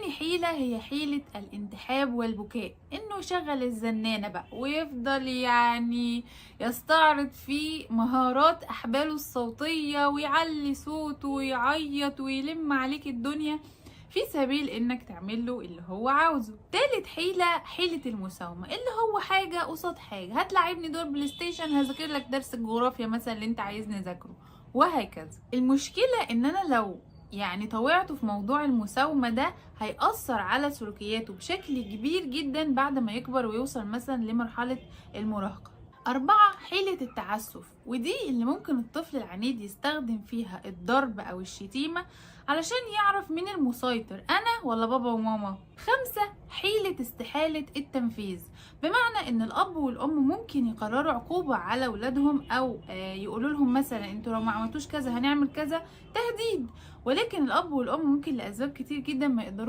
تاني حيلة هي حيلة الانتحاب والبكاء، انه يشغل الزنانة بقى ويفضل يستعرض في مهارات احباله الصوتية ويعلي صوته ويعيط ويلم عليك الدنيا في سبيل انك تعمله اللي هو عاوزه. تالت حيلة حيلة المساومة، اللي هو حاجة قصاد حاجة، هتلعبني دور بلاي ستيشن هذاكر لك درس الجغرافيا مثلا اللي انت عايزني اذاكره، وهكذا. المشكلة ان انا لو طوعته في موضوع المساومة ده هيأثر على سلوكياته بشكل كبير جدا بعد ما يكبر ويوصل مثلا لمرحلة المراهقة. 4، حيلة التعسف، ودي اللي ممكن الطفل العنيد يستخدم فيها الضرب أو الشتيمة علشان يعرف مين المسيطر، أنا ولا بابا وماما. 5، حيلة استحالة التنفيذ، بمعنى إن الأب والأم ممكن يقرروا عقوبة على ولادهم أو يقولوا لهم مثلا انتوا لو ما عملتوش كذا هنعمل كذا، تهديد، ولكن الأب والأم ممكن لأسباب كتير جدا ما يقدروش